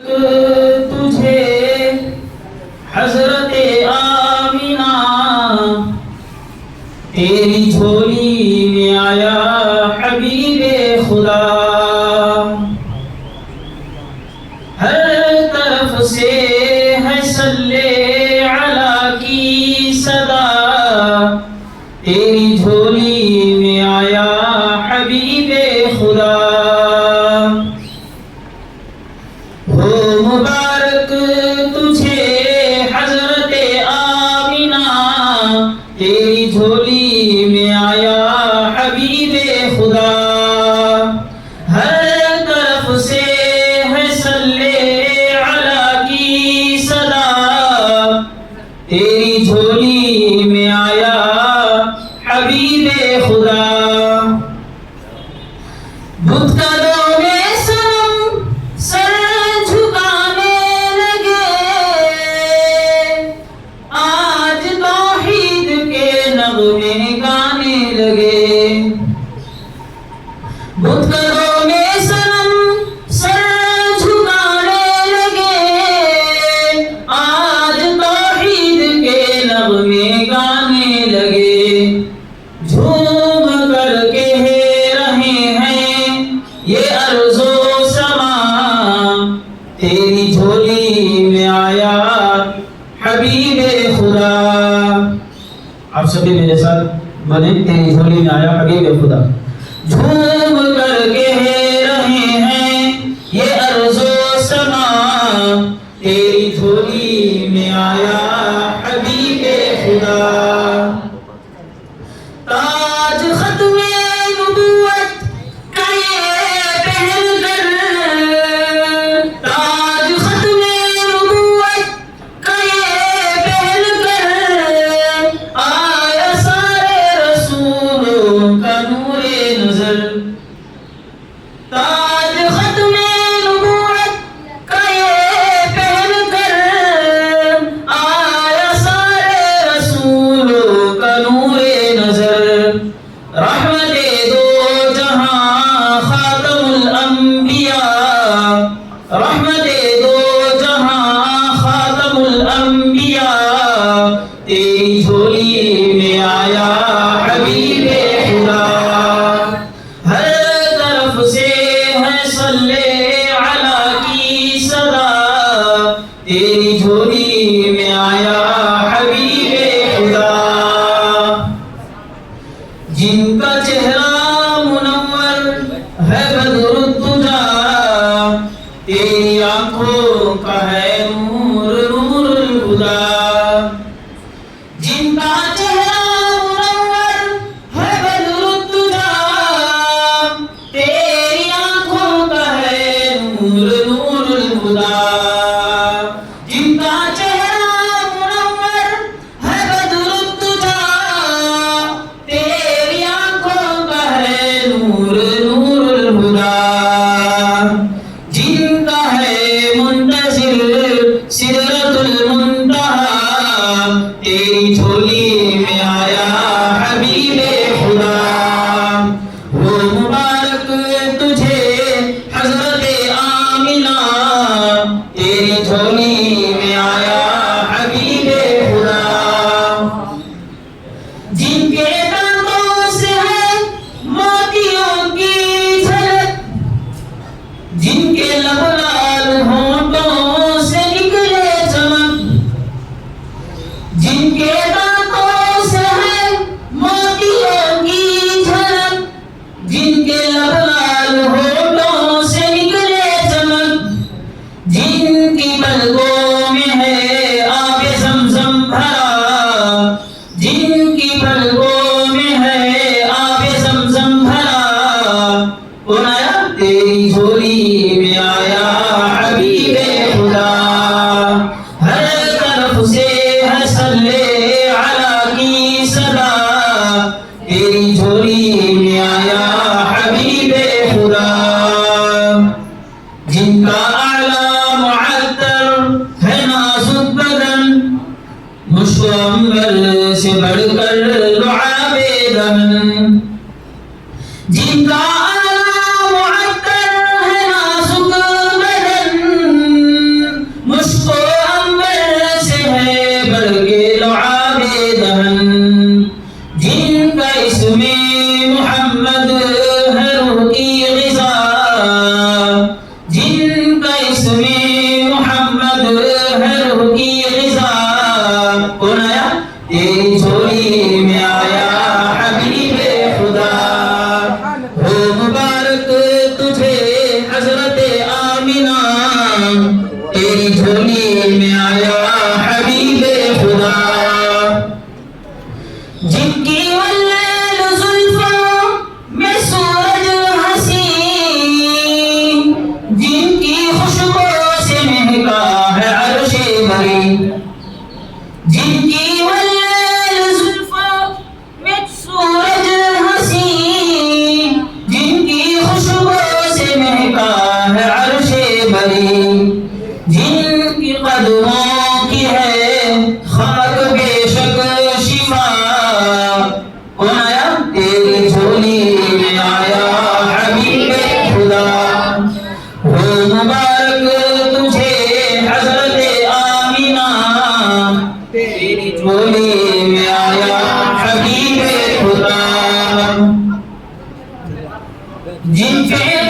तुझे हजरते आमीना तेरी झोली में आया हबीबे खुदा। हर तरफ से है सल्ले अला की सदा, तेरी झोली में आया हबीबे खुदा। हो मुबारक तुझे हजरते आमीना तेरी झोली में आया हबीबे खुदा। हर तरफ से है सल्ले अला की सदा, तेरी झोली में आया हबीबे खुदा। बुतकरों में सनम सर झुकाने लगे, आज तौहीद के नगमे गाने लगे। बुतकरों में सनम सर झुकाने लगे, आज तौहीद के नगमे गाने लगे। झूम कर कह रहे हैं ये अर्ज़ो समा, तेरी झोली में आया हबीबे खुदा। आप सभी मेरे साथ बोले, तेरी झोली में आया हबीबे खुदा। झूम कर कह रहे हैं ये अर्ज़ो समा, तेरी झोली में आया हबीबे खुदा। ताज खत्मे नबुव्वत का ये पहन कर, ताज खत्मे नबुव्वत का ये पहन कर, आया सारे रसूलों का नूरे नजर। ताज खत्मे नबुव्वत का ये पहन कर, आया सारे रसूलों का नूरे नजर। रहमते दो जहां खातमुल अंबिया, रहमते दो जहां खातमुल अंबिया, तेरी झोली में आया हबीबे खुदा। हर तरफ से है सल्ले अला की सदा, तेरी झोली में आया हबीबे खुदा। जिनका चेहरा मुनव्वर है बदरुद्दुजा, तेरी आंखों का है नूर नूरुल हुदा। जिनका चेहरा मुनव्वर है बदरुद्दुजा, तेरी आंखों का है नूर नूरुल हुदा। जिनका चेहरा मुनव्वर है बदरुद्दुजा, तेरी आंखों का है नूर नूरुल हुदा। जिनका है मुंतज़िर सिदरतुल मुंतहा, तेरी झोली में आया हबीबे खुदा। वो मुबारक तुझे हजरते आमीना तेरी झोली में आया हबीबे खुदा। जिनके दांतों से है मोतियों की झलक, जिनके लब लाल होंठों से निकले चमक। जिनके दांतों से है मोतियों की झलक, जिनके लब लाल होंठों से निकले चमक। जिनकी पलकों तेरी झोली में आया हबीबे खुदा। जिनकी वल्लैल जुल्फों में सूरज हंसी, जिनकी खुशबू से महका है अर्शे बरी। जिनकी वल्लैल जुल्फों में सूरज हंसी, जिनकी खुशबू से महका है अर्शे बरी। जिनकी कदमों की है खाक बेशक शिफा, कौन आया? तेरी झोली में आया हबीबे खुदा। हो मुबारक तुझे हज़रत आमिना, तेरी झोली में आया हबीबे खुदा। जिन पे